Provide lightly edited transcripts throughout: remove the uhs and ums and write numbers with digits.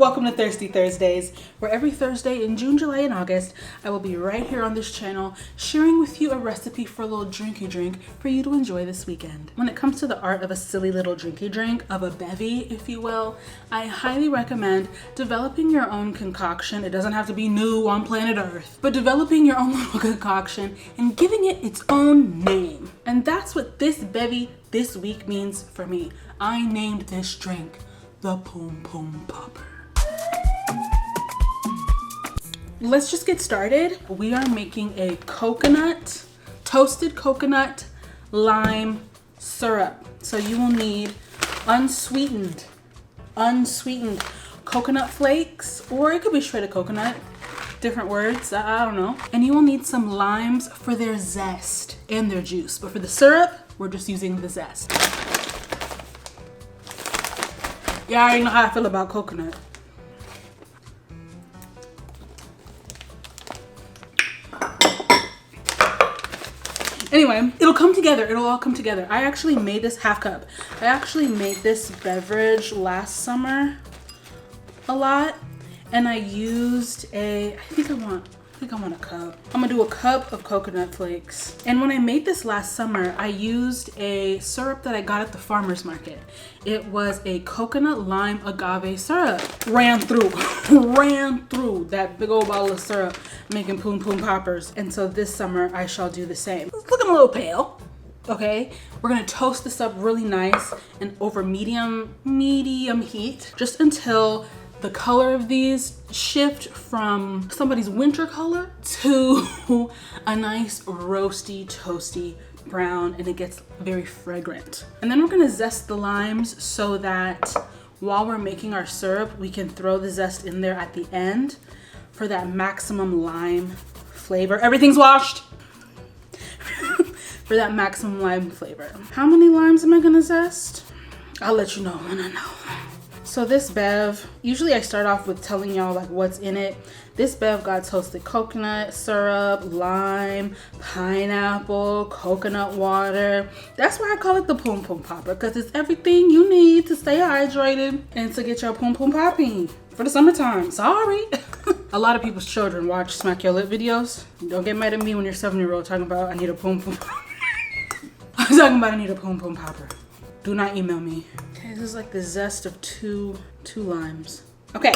Welcome to Thirsty Thursdays, where every Thursday in June, July, and August, I will be right here on this channel sharing with you a recipe for a little drinky drink for you to enjoy this weekend. When it comes to the art of a silly little drinky drink, of a bevy, if you will, I highly recommend developing your own concoction. It doesn't have to be new on planet Earth, but developing your own little concoction and giving it its own name. And that's what this bevy this week means for me. I named this drink the PUM Popper. Let's just get started. We are making a toasted coconut lime syrup. So you will need unsweetened coconut flakes, or it could be shredded coconut, different words, I don't know. And you will need some limes for their zest and their juice. But for the syrup, we're just using the zest. Yeah, I already know how I feel about coconut. Anyway, it'll come together. It'll all come together. I actually made this half cup. I actually made this beverage last summer a lot, and I used I think I want a cup. I'm gonna do a cup of coconut flakes. And when I made this last summer, I used a syrup that I got at the farmer's market. It was a coconut lime agave syrup. Ran through that big old bottle of syrup making PUM poppers. And so this summer I shall do the same. It's looking a little pale. Okay, we're gonna toast this up really nice and over medium heat, just until the color of these shift from somebody's winter color to a nice roasty, toasty brown, and it gets very fragrant. And then we're gonna zest the limes so that while we're making our syrup, we can throw the zest in there at the end for that maximum lime flavor. Everything's washed. For that maximum lime flavor. How many limes am I gonna zest? I'll let you know when I know. So this bev, usually I start off with telling y'all like what's in it. This bev got toasted coconut syrup, lime, pineapple, coconut water. That's why I call it the PUM Popper, because it's everything you need to stay hydrated and to get your PUM popping for the summertime. Sorry. A lot of people's children watch Smack Your Lip videos. Don't get mad at me when you're 7-year-old talking about I need a PUM Popper. I'm talking about I need a PUM Popper. Do not email me. Okay, this is like the zest of two limes. Okay,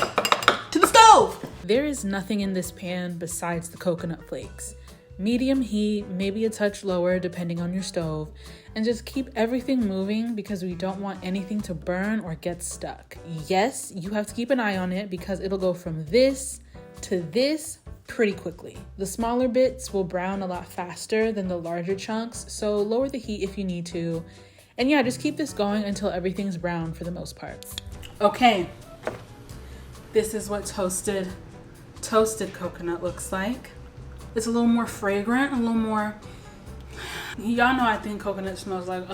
to the stove. There is nothing in this pan besides the coconut flakes. Medium heat, maybe a touch lower depending on your stove, and just keep everything moving because we don't want anything to burn or get stuck. Yes, you have to keep an eye on it because it'll go from this to this pretty quickly. The smaller bits will brown a lot faster than the larger chunks, so lower the heat if you need to. And yeah, just keep this going until everything's brown for the most part. Okay, this is what toasted coconut looks like. It's a little more fragrant, a little more, y'all know I think coconut smells like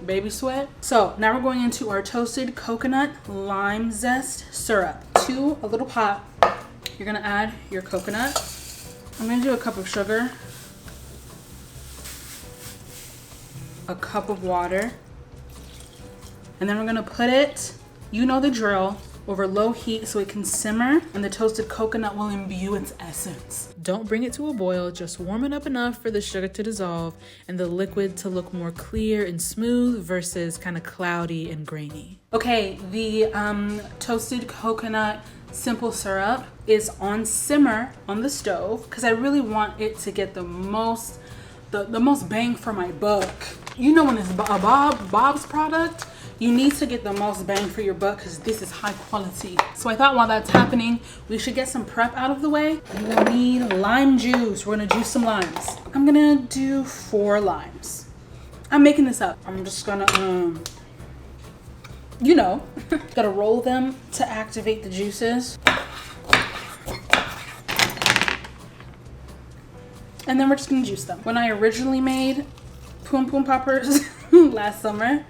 baby sweat. So now we're going into our toasted coconut lime zest syrup. To a little pot, you're gonna add your coconut. I'm gonna do a cup of sugar, a cup of water, and then we're gonna put it, you know the drill, over low heat so it can simmer and the toasted coconut will imbue its essence. Don't bring it to a boil, just warm it up enough for the sugar to dissolve and the liquid to look more clear and smooth versus kind of cloudy and grainy. Okay, the toasted coconut simple syrup is on simmer on the stove because I really want it to get the most bang for my buck. You know, when it's a Bob's product, you need to get the most bang for your buck because this is high quality. So I thought while that's happening, we should get some prep out of the way. You will need lime juice. We're gonna juice some limes. I'm gonna do 4 limes. I'm making this up. I'm just gonna, gotta roll them to activate the juices. And then we're just gonna juice them. When I originally made PUM poppers last summer,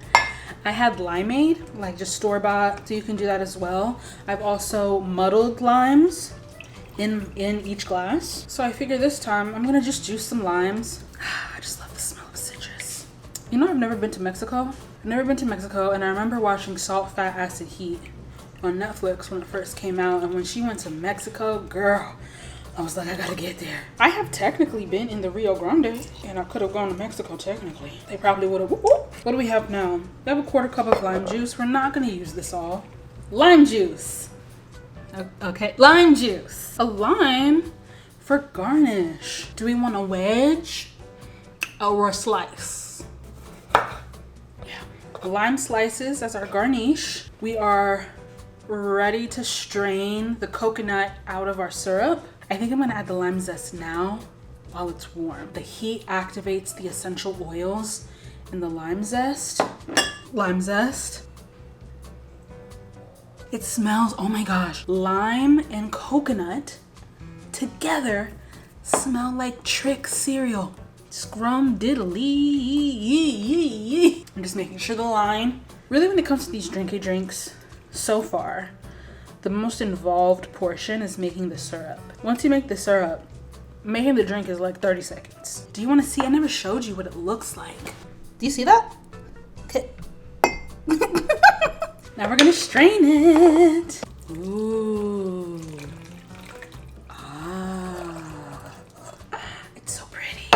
I had limeade, like just store-bought, so you can do that as well. I've also muddled limes in each glass. So I figure this time I'm gonna just juice some limes. I just love the smell of citrus. You know, I've never been to Mexico. And I remember watching Salt, Fat, Acid, Heat. on Netflix when it first came out. And when she went to Mexico, girl, I was like, I gotta get there. I have technically been in the Rio Grande, and I could have gone to Mexico technically. They probably would have. What do we have now? We have a 1/4 cup of lime juice. We're not gonna use this all. Lime juice. Okay, lime juice. A lime for garnish. Do we want a wedge or a slice? Yeah, lime slices as our garnish. We are ready to strain the coconut out of our syrup. I think I'm gonna add the lime zest now while it's warm. The heat activates the essential oils in the lime zest. Lime zest. It smells, oh my gosh. Lime and coconut together smell like Trick cereal. Scrum diddly. I'm just making sure the lime. Really, when it comes to these drinky drinks, so far, the most involved portion is making the syrup. Once you make the syrup, making the drink is like 30 seconds. Do you want to see? I never showed you what it looks like. Do you see that? Okay. Now we're gonna strain it. Ooh. Ah. It's so pretty.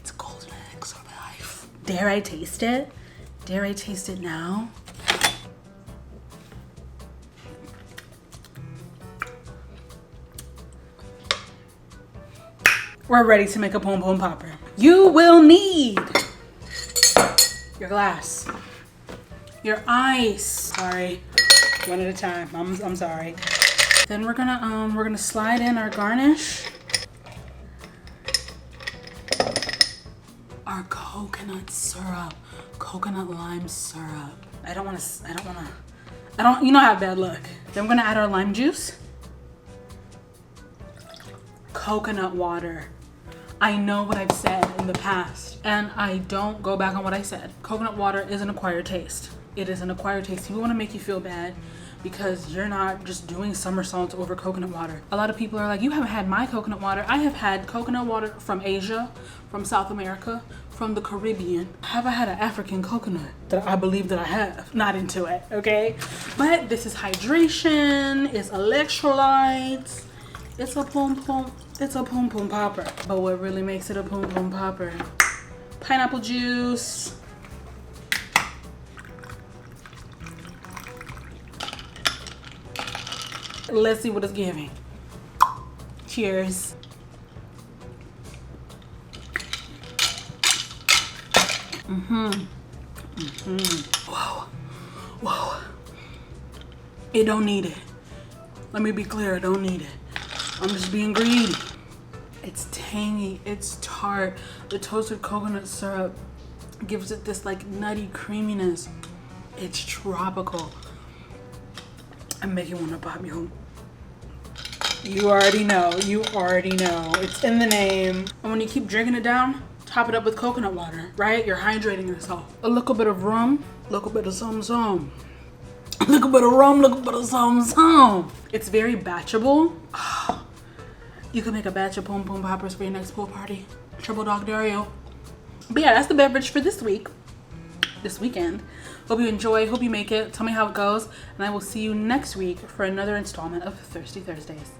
It's golden eggs for life. Dare I taste it? Dare I taste it now? We're ready to make a PUM popper. You will need your glass, your ice. Sorry, one at a time. I'm sorry. Then we're gonna slide in our garnish, our coconut syrup, coconut lime syrup. You know I have bad luck. Then we're gonna add our lime juice, coconut water. I know what I've said in the past, and I don't go back on what I said. Coconut water is an acquired taste. It is an acquired taste. People want to make you feel bad because you're not just doing somersaults over coconut water. A lot of people are like, you haven't had my coconut water. I have had coconut water from Asia, from South America, from the Caribbean. Have I had an African coconut? That I believe that I have. Not into it, okay? But this is hydration, it's electrolytes, it's a PUM popper. But what really makes it a PUM popper? Pineapple juice. Let's see what it's giving. Cheers. Whoa. It don't need it. Let me be clear, I don't need it. I'm just being greedy. It's tangy, it's tart. The toasted coconut syrup gives it this like nutty creaminess. It's tropical. I'm making one to pop you. You already know, It's in the name. And when you keep drinking it down, top it up with coconut water, right? You're hydrating yourself. A little bit of rum, a little bit of some. A little bit of rum, a little bit of some. It's very batchable. You can make a batch of PUM poppers for your next pool party. Triple Dog Dario. But yeah, that's the beverage for this weekend. Hope you enjoy, hope you make it. Tell me how it goes. And I will see you next week for another installment of Thirsty Thursdays.